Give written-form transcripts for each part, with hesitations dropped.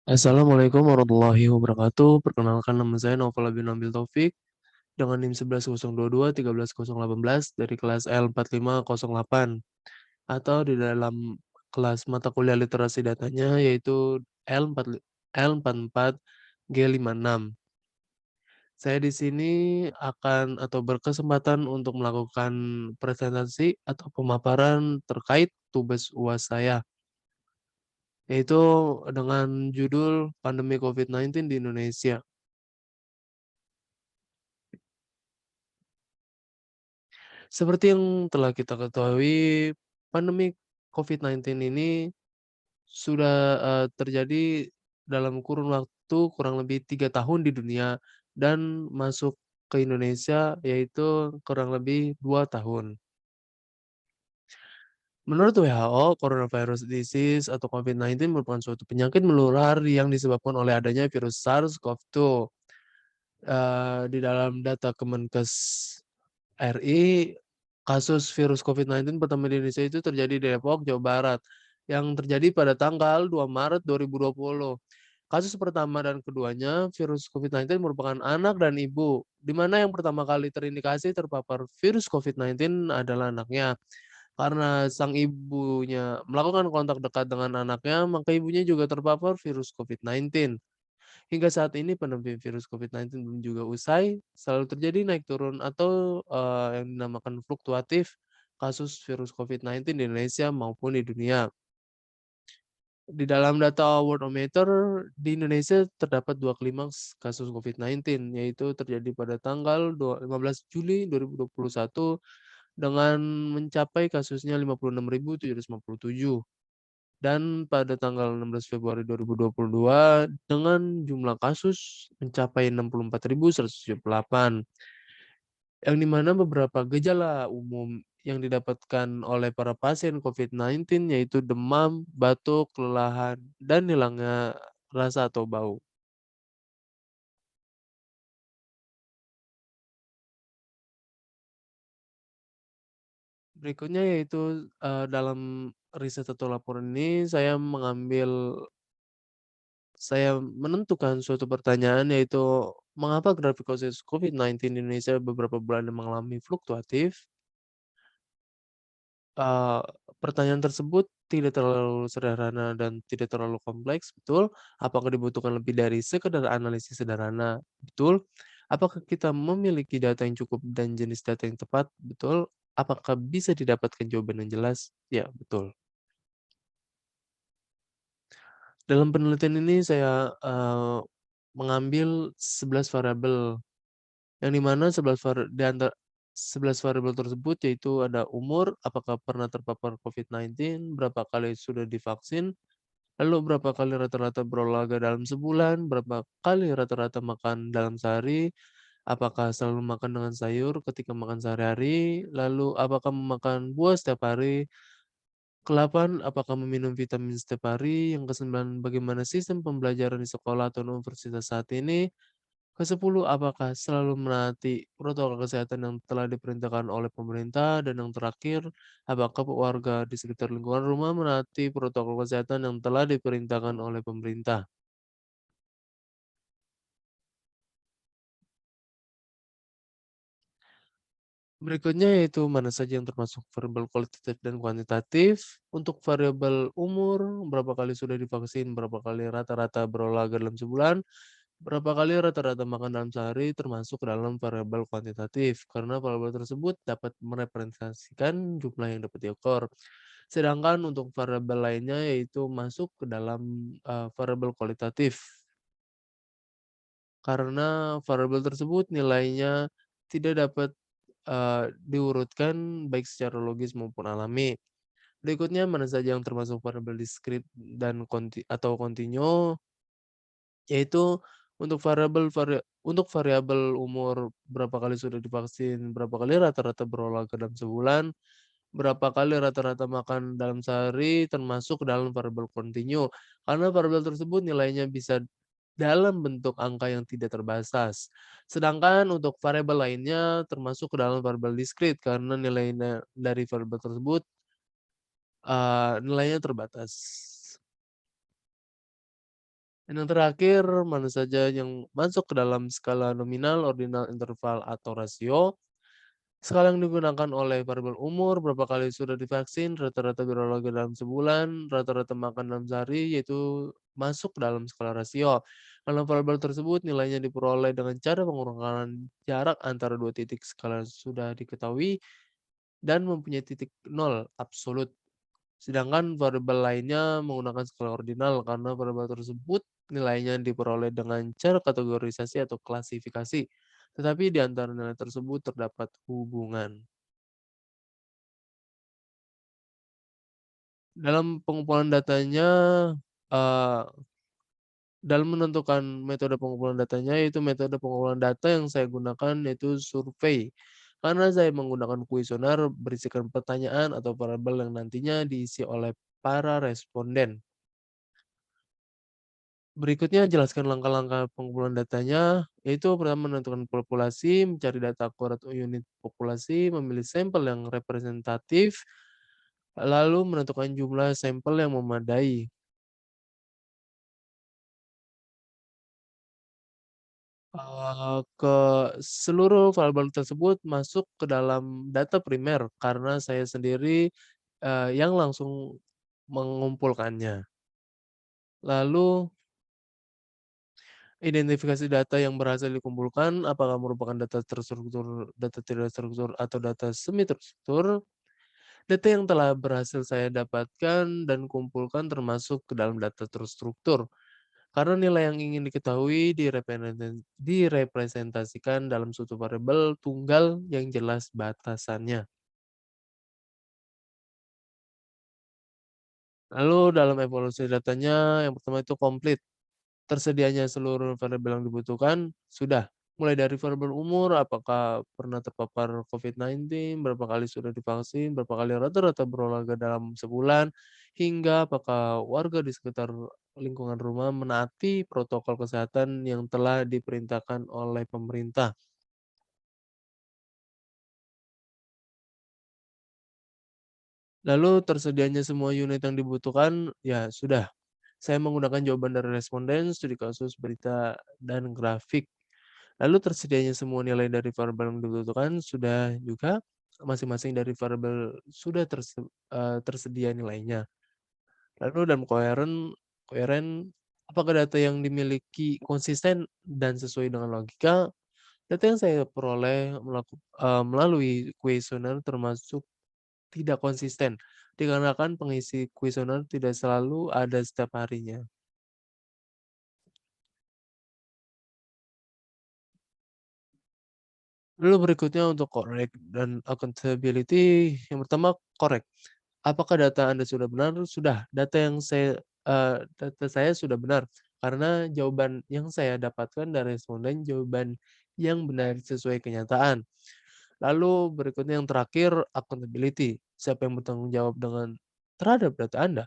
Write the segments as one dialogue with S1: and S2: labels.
S1: Assalamualaikum warahmatullahi wabarakatuh. Perkenalkan nama saya Novel bin Nabil Taufik dengan NIM 11.022 13018 dari kelas L4508 atau di dalam kelas mata kuliah literasi datanya yaitu L44 G56. Saya di sini akan atau berkesempatan untuk melakukan presentasi atau pemaparan terkait tugas UAS saya, yaitu dengan judul Pandemi COVID-19 di Indonesia. Seperti yang telah kita ketahui, pandemi COVID-19 ini sudah terjadi dalam kurun waktu kurang lebih 3 tahun di dunia dan masuk ke Indonesia yaitu kurang lebih 2 tahun. Menurut WHO, coronavirus disease atau COVID-19 merupakan suatu penyakit menular yang disebabkan oleh adanya virus SARS-CoV-2. Di dalam data Kemenkes RI, kasus virus COVID-19 pertama di Indonesia itu terjadi di Depok, Jawa Barat, yang terjadi pada tanggal 2 Maret 2020. Kasus pertama dan keduanya, virus COVID-19 merupakan anak dan ibu, di mana yang pertama kali terindikasi terpapar virus COVID-19 adalah anaknya. Karena sang ibunya melakukan kontak dekat dengan anaknya, maka ibunya juga terpapar virus COVID-19. Hingga saat ini pandemi virus COVID-19 belum juga usai, selalu terjadi naik turun atau, yang dinamakan fluktuatif kasus virus COVID-19 di Indonesia maupun di dunia. Di dalam data Worldometer, di Indonesia terdapat 2 klimaks kasus COVID-19, yaitu terjadi pada tanggal 15 Juli 2021 dengan mencapai kasusnya 56.757. Dan pada tanggal 16 Februari 2022 dengan jumlah kasus mencapai 64.178, yang di mana beberapa gejala umum yang didapatkan oleh para pasien COVID-19 yaitu demam, batuk, kelelahan, dan hilangnya rasa atau bau. Berikutnya yaitu, dalam riset atau laporan ini saya menentukan suatu pertanyaan yaitu, mengapa grafik kasus COVID-19 di Indonesia beberapa bulan mengalami fluktuatif? Eee, Pertanyaan tersebut tidak terlalu sederhana dan tidak terlalu kompleks, betul. Apakah dibutuhkan lebih dari sekedar analisis sederhana? Betul. Apakah kita memiliki data yang cukup dan jenis data yang tepat? Betul. Apakah bisa didapatkan jawaban yang jelas? Ya, betul. Dalam penelitian ini saya, mengambil 11 variabel, yang di mana 11 variabel tersebut yaitu ada umur, apakah pernah terpapar COVID-19, berapa kali sudah divaksin, lalu berapa kali rata-rata berolahraga dalam sebulan, berapa kali rata-rata makan dalam sehari, apakah selalu makan dengan sayur ketika makan sehari-hari, lalu apakah memakan buah setiap hari, ke-8 apakah meminum vitamin setiap hari, yang ke-9 bagaimana sistem pembelajaran di sekolah atau universitas saat ini, ke-10 apakah selalu menaati protokol kesehatan yang telah diperintahkan oleh pemerintah, dan yang terakhir, apakah warga di sekitar lingkungan rumah menaati protokol kesehatan yang telah diperintahkan oleh pemerintah. Berikutnya yaitu mana saja yang termasuk variabel kualitatif dan kuantitatif. Untuk variabel umur, berapa kali sudah divaksin, berapa kali rata-rata berolahraga dalam sebulan, berapa kali rata-rata makan dalam sehari, termasuk dalam variabel kuantitatif, karena variabel tersebut dapat merepresentasikan jumlah yang dapat diukur. Sedangkan untuk variabel lainnya yaitu masuk ke dalam variabel kualitatif, karena variabel tersebut nilainya tidak dapat diurutkan baik secara logis maupun alami. Berikutnya mana saja yang termasuk variabel diskrit dan atau kontinu, yaitu untuk variabel umur, berapa kali sudah divaksin, berapa kali rata-rata berolahraga dalam sebulan, berapa kali rata-rata makan dalam sehari, termasuk dalam variabel kontinu. Karena variabel tersebut nilainya bisa dalam bentuk angka yang tidak terbatas. Sedangkan untuk variabel lainnya termasuk ke dalam variabel diskrit karena nilainya dari variabel tersebut nilainya terbatas. Dan yang terakhir, mana saja yang masuk ke dalam skala nominal, ordinal, interval, atau rasio. Skala yang digunakan oleh variabel umur, berapa kali sudah divaksin, rata-rata berolahraga dalam sebulan, rata-rata makan dalam sehari, yaitu masuk dalam skala rasio. Kalau variabel tersebut nilainya diperoleh dengan cara pengurangan jarak antara dua titik skala sudah diketahui dan mempunyai titik nol absolut. Sedangkan variabel lainnya menggunakan skala ordinal karena variabel tersebut nilainya diperoleh dengan cara kategorisasi atau klasifikasi. Tetapi di antara nilai tersebut terdapat hubungan. Dalam pengumpulan datanya, eee, dalam menentukan metode pengumpulan datanya, yaitu metode pengumpulan data yang saya gunakan yaitu survei. Karena saya menggunakan kuesioner berisikan pertanyaan atau variabel yang nantinya diisi oleh para responden. Berikutnya jelaskan langkah-langkah pengumpulan datanya, yaitu pertama menentukan populasi, mencari data akurat unit populasi, memilih sampel yang representatif, lalu menentukan jumlah sampel yang memadai. Ke seluruh variabel tersebut masuk ke dalam data primer karena saya sendiri, yang langsung mengumpulkannya. Lalu identifikasi data yang berhasil dikumpulkan, apakah merupakan data terstruktur, data tidak terstruktur, atau data semi terstruktur. Data yang telah berhasil saya dapatkan dan kumpulkan termasuk ke dalam data terstruktur. Karena nilai yang ingin diketahui direpresentasikan dalam suatu variabel tunggal yang jelas batasannya. Lalu dalam evaluasi datanya, yang pertama itu komplit. Tersedianya seluruh variabel yang dibutuhkan, sudah. Mulai dari variabel umur, apakah pernah terpapar COVID-19, berapa kali sudah divaksin, berapa kali rata-rata berolahraga dalam sebulan, hingga apakah warga di sekitar lingkungan rumah menaati protokol kesehatan yang telah diperintahkan oleh pemerintah. Lalu tersedianya semua unit yang dibutuhkan, ya sudah. Saya menggunakan jawaban dari responden, studi kasus, berita, dan grafik. Lalu tersedianya semua nilai dari variabel yang dibutuhkan sudah juga masing-masing dari variabel sudah tersedia nilainya. Lalu dalam koheren, apakah data yang dimiliki konsisten dan sesuai dengan logika? Data yang saya peroleh melalui kuesioner termasuk tidak konsisten, dikarenakan pengisi kuesioner tidak selalu ada setiap harinya. Lalu berikutnya untuk correct dan accountability, yang pertama correct. Apakah data Anda sudah benar? Sudah, data saya sudah benar, karena jawaban yang saya dapatkan dari responden jawaban yang benar sesuai kenyataan. Lalu berikutnya yang terakhir accountability, siapa yang bertanggung jawab terhadap data Anda?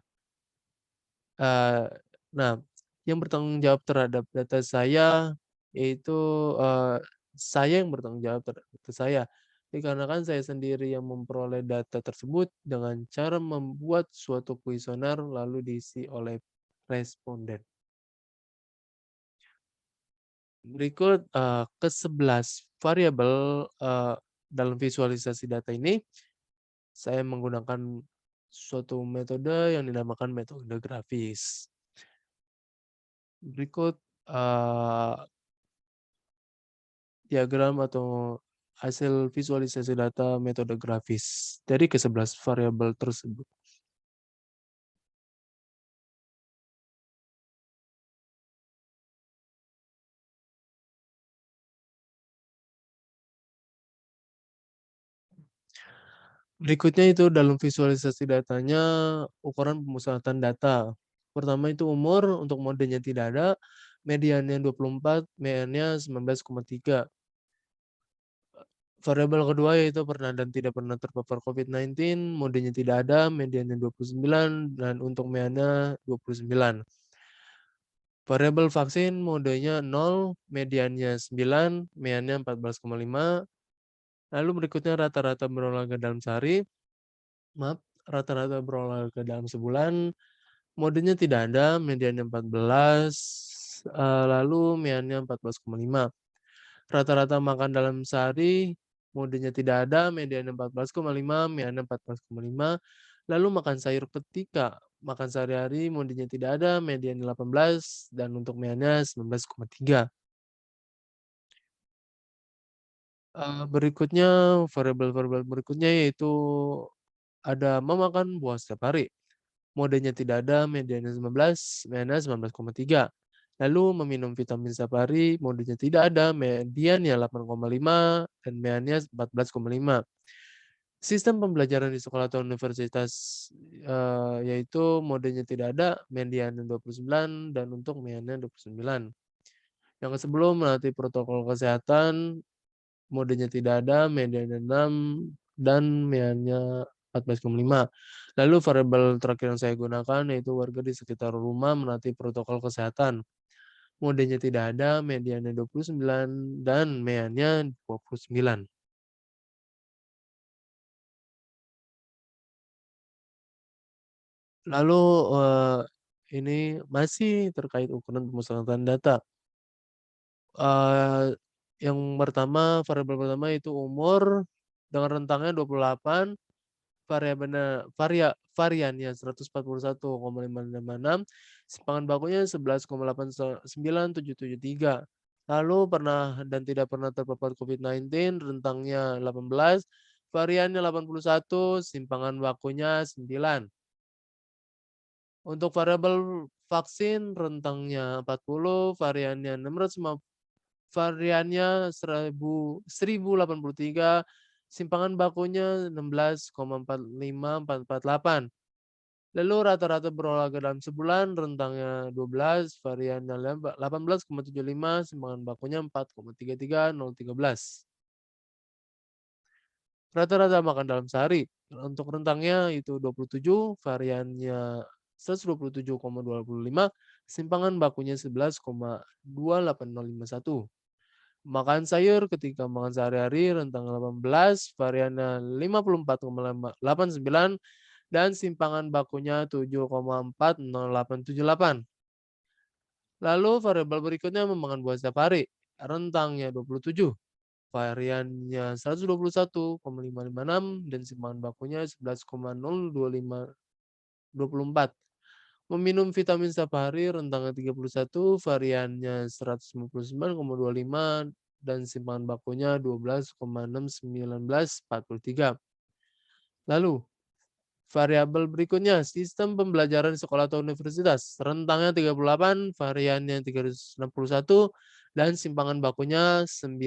S1: Eee, nah, yang bertanggung jawab terhadap data saya, yaitu, eee, saya yang bertanggung jawab terhadap data saya. Dikarenakan saya sendiri yang memperoleh data tersebut dengan cara membuat suatu kuesioner lalu diisi oleh responden. Berikut, ke-11 variabel, dalam visualisasi data ini, saya menggunakan suatu metode yang dinamakan metode grafis. Berikut, diagram atau hasil visualisasi data metode grafis dari ke-11 variabel tersebut. Berikutnya itu dalam visualisasi datanya, ukuran pemusatan data. Pertama itu umur, untuk modenya tidak ada, mediannya 24, MN-nya 19,3. Variabel kedua yaitu pernah dan tidak pernah terpapar COVID-19, modenya tidak ada, mediannya 29, dan untuk MN-nya 29. Variabel vaksin modenya 0, mediannya 9, MN-nya 14,5. Lalu berikutnya rata-rata berolahraga dalam sehari, maaf, rata-rata berolahraga dalam sebulan, modenya tidak ada, mediannya 14, lalu MIAN-nya 14,5. Rata-rata makan dalam sehari, modenya tidak ada, mediannya 14,5, MIAN-nya 14,5. Lalu makan sayur ketika makan sehari-hari, modenya tidak ada, mediannya 18, dan untuk MIAN-nya 19,3. Berikutnya, variabel-variabel berikutnya yaitu ada memakan buah setiap hari. Modenya tidak ada, mediannya 19, MIAN-nya 19,3. Lalu meminum vitamin setiap hari, modenya tidak ada, mediannya 8,5 dan MIAN-nya 14,5. Sistem pembelajaran di sekolah atau universitas, yaitu modenya tidak ada, mediannya 29 dan untuk MIAN-nya 29. Yang sebelum melatih protokol kesehatan, modenya tidak ada, mediannya 6 dan MIAN-nya 14,5. Lalu variabel terakhir yang saya gunakan yaitu warga di sekitar rumah menaati protokol kesehatan. Modenya tidak ada, mediannya 29 dan MIAN-nya 29. Lalu, ini masih terkait ukuran pemusatan data. Eee, yang pertama, variabel pertama itu umur dengan rentangnya 28, variannya 141,556, simpangan bakunya 11,89773. Lalu pernah dan tidak pernah terpapar COVID-19, rentangnya 18, variannya 81, simpangan bakunya 9. Untuk variabel vaksin, rentangnya 40, variannya 1083, simpangan bakunya 16,45448. Lalu rata-rata berolahraga dalam sebulan, rentangnya 12, variannya 18,75, simpangan bakunya 4,33013. Rata-rata makan dalam sehari, untuk rentangnya itu 27, variannya 127,205, simpangan bakunya 11,28051. Makan sayur ketika makan sehari-hari, rentang 18, variannya 54,889, dan simpangan bakunya 7,40878. Lalu variabel berikutnya memakan buah setiap hari, rentangnya 27, variannya 121,556 dan simpangan bakunya 11,02524. Meminum vitamin setiap hari, rentangnya 31, variannya 159,25 dan simpangan bakunya 12,61943. Lalu, variabel berikutnya, sistem pembelajaran di sekolah atau universitas. Rentangnya 38, variannya 361, dan simpangan bakunya 19.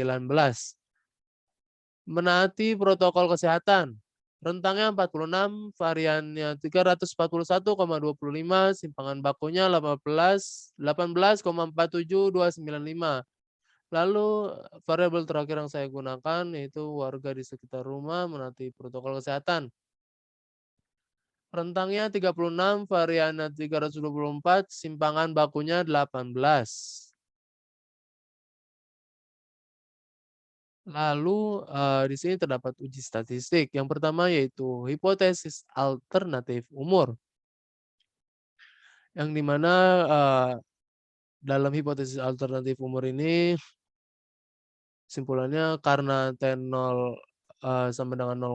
S1: Menaati protokol kesehatan. Rentangnya 46, variannya 341,25, simpangan bakunya 18,47295. Lalu variabel terakhir yang saya gunakan yaitu warga di sekitar rumah menaati protokol kesehatan. Rentangnya 36, variannya 324, simpangan bakunya 18. Lalu, di sini terdapat uji statistik. Yang pertama yaitu hipotesis alternatif umur, yang di mana, dalam hipotesis alternatif umur ini kesimpulannya karena T0, sama dengan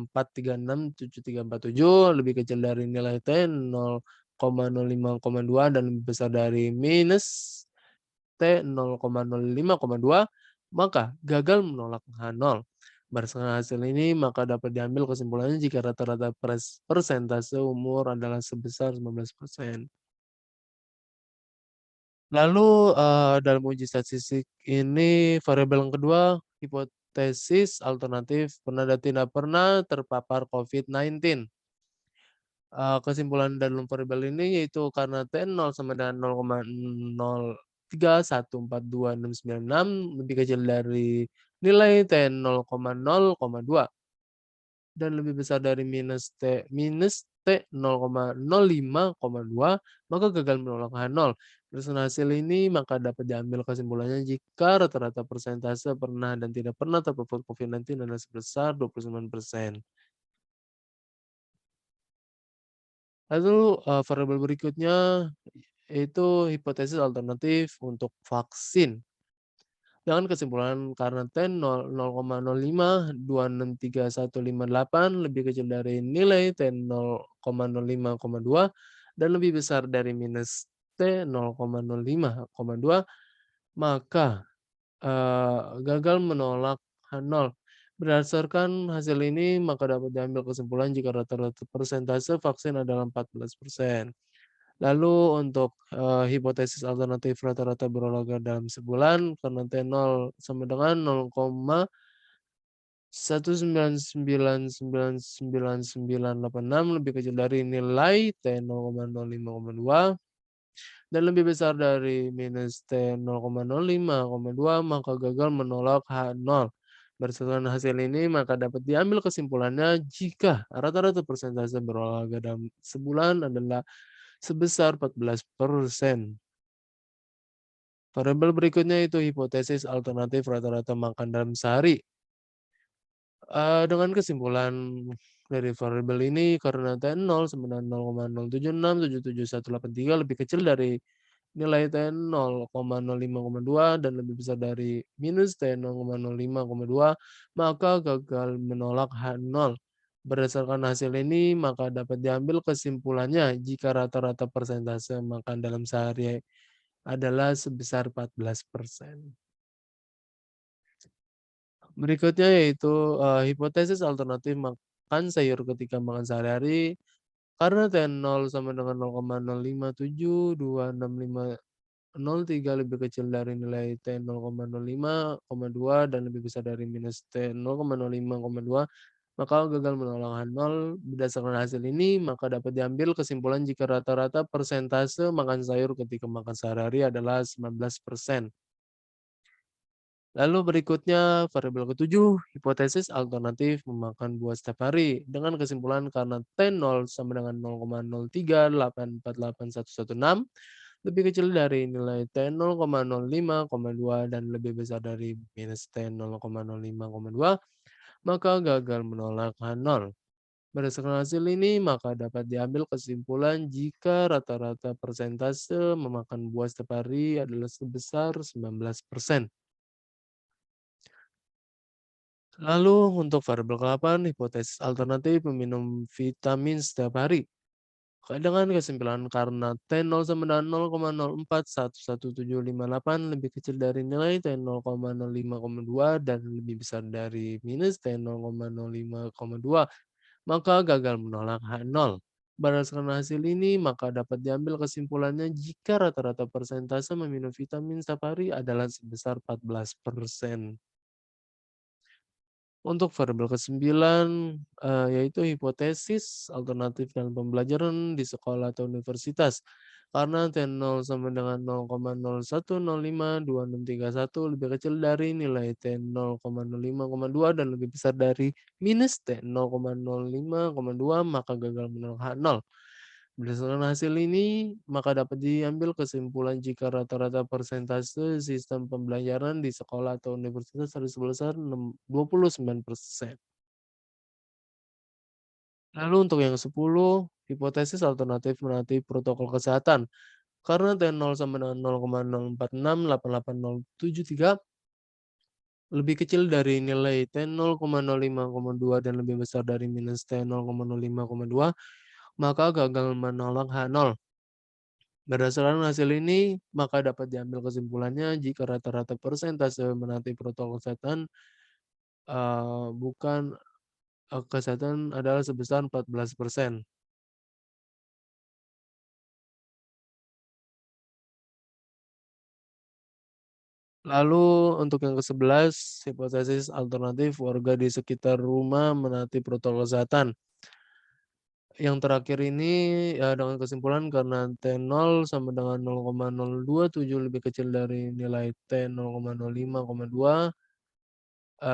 S1: 0,04367347 lebih kecil dari nilai T 0,05,2 dan lebih besar dari minus T 0,05,2, maka gagal menolak H0. Berdasarkan hasil ini, maka dapat diambil kesimpulannya jika rata-rata persentase umur adalah sebesar 19%. Lalu, dalam uji statistik ini variabel yang kedua, hipotesis alternatif pernah dan tidak pernah terpapar COVID-19. Kesimpulan dalam variabel ini yaitu karena T0 sama dengan 0,03142696 lebih kecil dari nilai T 0,0,2 dan lebih besar dari minus T 0,05,2, maka gagal menolak H0. Berdasarkan hasil ini, maka dapat diambil kesimpulannya jika rata-rata persentase pernah dan tidak pernah terpapar COVID-19 adalah sebesar 29%. Lalu, variabel berikutnya yaitu hipotesis alternatif untuk vaksin. Dengan kesimpulan karena T 0,05, 263158 lebih kecil dari nilai T 0,05,2 dan lebih besar dari minus T 0,05,2, maka, gagal menolak H0. Berdasarkan hasil ini, maka dapat diambil kesimpulan jika rata-rata persentase vaksin adalah 14%. Lalu untuk, hipotesis alternatif rata-rata berolahraga dalam sebulan karena T0 sama dengan 0,1999986 lebih kecil dari nilai T 0,05,2 dan lebih besar dari minus T 0,05,2, maka gagal menolak H0. Berdasarkan hasil ini, maka dapat diambil kesimpulannya jika rata-rata persentase berolahraga dalam sebulan adalah sebesar 14%. Variabel berikutnya itu hipotesis alternatif rata-rata makan dalam sehari. Dengan kesimpulan dari variabel ini karena T0 sama dengan 0,07677183 lebih kecil dari nilai T 0,05,2 dan lebih besar dari minus T 0,05,2, maka gagal menolak H0. Berdasarkan hasil ini, maka dapat diambil kesimpulannya jika rata-rata persentase makan dalam sehari adalah sebesar 14%. Berikutnya yaitu, hipotesis alternatif makan sayur ketika makan sehari-hari, karena T0 sama dengan 0,05726503 lebih kecil dari nilai T 0,05,2 dan lebih besar dari minus T 0,05,2, maka gagal menolak H0. Berdasarkan hasil ini, maka dapat diambil kesimpulan jika rata-rata persentase makan sayur ketika makan sehari-hari adalah 19%. Lalu berikutnya variabel ketujuh, hipotesis alternatif memakan buah setiap hari dengan kesimpulan karena T0 sama dengan 0,03848116 lebih kecil dari nilai T 0,05,2 dan lebih besar dari minus T 0,05,2, maka gagal menolak H0. Berdasarkan hasil ini, maka dapat diambil kesimpulan jika rata-rata persentase memakan buah setiap hari adalah sebesar 19%. Lalu untuk variabel ke-8, hipotesis alternatif meminum vitamin setiap hari. Dengan kesimpulan karena T0 sama dengan 0,04111758 lebih kecil dari nilai T 0,05,2 dan lebih besar dari minus T 0,05,2, maka gagal menolak H0. Berdasarkan hasil ini, maka dapat diambil kesimpulannya jika rata-rata persentase meminum vitamin setiap hari adalah sebesar 14%. Untuk variabel ke-9, yaitu hipotesis alternatif dalam pembelajaran di sekolah atau universitas. Karena T0 sama dengan 0,01052631 lebih kecil dari nilai T 0,05,2 dan lebih besar dari minus T 0,05,2, maka gagal menolak H0. Berdasarkan hasil ini, maka dapat diambil kesimpulan jika rata-rata persentase sistem pembelajaran di sekolah atau universitas harus sebesar 29%. Lalu untuk yang 10, hipotesis alternatif menanti protokol kesehatan. Karena T0 sama dengan 0,04688073 lebih kecil dari nilai T 0,05,2 dan lebih besar dari minus T 0,05,2, maka gagal menolak H0. Berdasarkan hasil ini, maka dapat diambil kesimpulannya jika rata-rata persentase menaati protokol kesehatan, bukan kesehatan adalah sebesar 14%. Lalu untuk yang ke-11, hipotesis alternatif warga di sekitar rumah menaati protokol kesehatan. Yang terakhir ini, dengan kesimpulan karena T0 sama dengan 0,027 lebih kecil dari nilai T 0,05,2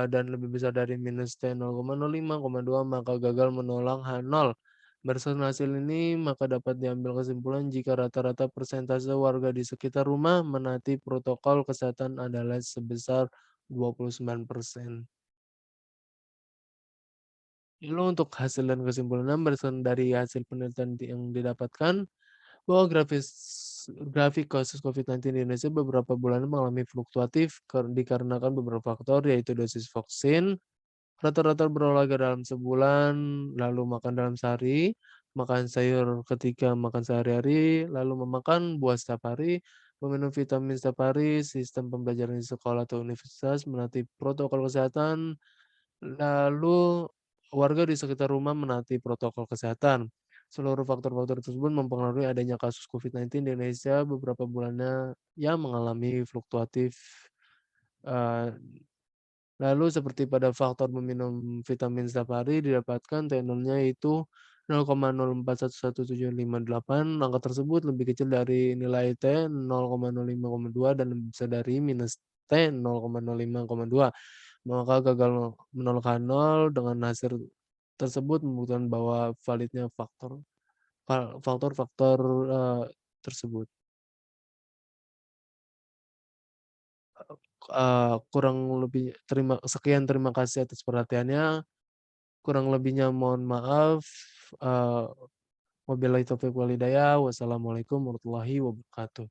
S1: dan lebih besar dari minus T 0,05,2, maka gagal menolak H0. Berdasarkan hasil ini, maka dapat diambil kesimpulan jika rata-rata persentase warga di sekitar rumah menaati protokol kesehatan adalah sebesar 29%. Lalu untuk hasil dan kesimpulannya berdasarkan dari hasil penelitian yang didapatkan bahwa grafik kasus COVID-19 di Indonesia beberapa bulan mengalami fluktuatif dikarenakan beberapa faktor yaitu dosis vaksin, rata-rata berolahraga dalam sebulan, lalu makan dalam sehari, makan sayur ketika makan sehari-hari, lalu memakan buah setiap hari, meminum vitamin setiap hari, sistem pembelajaran di sekolah atau universitas, menaati protokol kesehatan, lalu warga di sekitar rumah menaati protokol kesehatan. Seluruh faktor-faktor tersebut mempengaruhi adanya kasus COVID-19 di Indonesia beberapa bulannya yang mengalami fluktuatif. Eee, Lalu seperti pada faktor meminum vitamin setiap hari didapatkan T0-nya itu 0,04111758. Angka tersebut lebih kecil dari nilai T 0,05,2 dan lebih besar dari minus T 0,05,2. Maka gagal menolak H0 dengan hasil tersebut membuktikan bahwa validnya faktor-faktor, tersebut. Kurang lebih terima kasih atas perhatiannya, kurang lebihnya mohon maaf, eee, wabillahi taufiq wal hidayah, wassalamualaikum warahmatullahi wabarakatuh.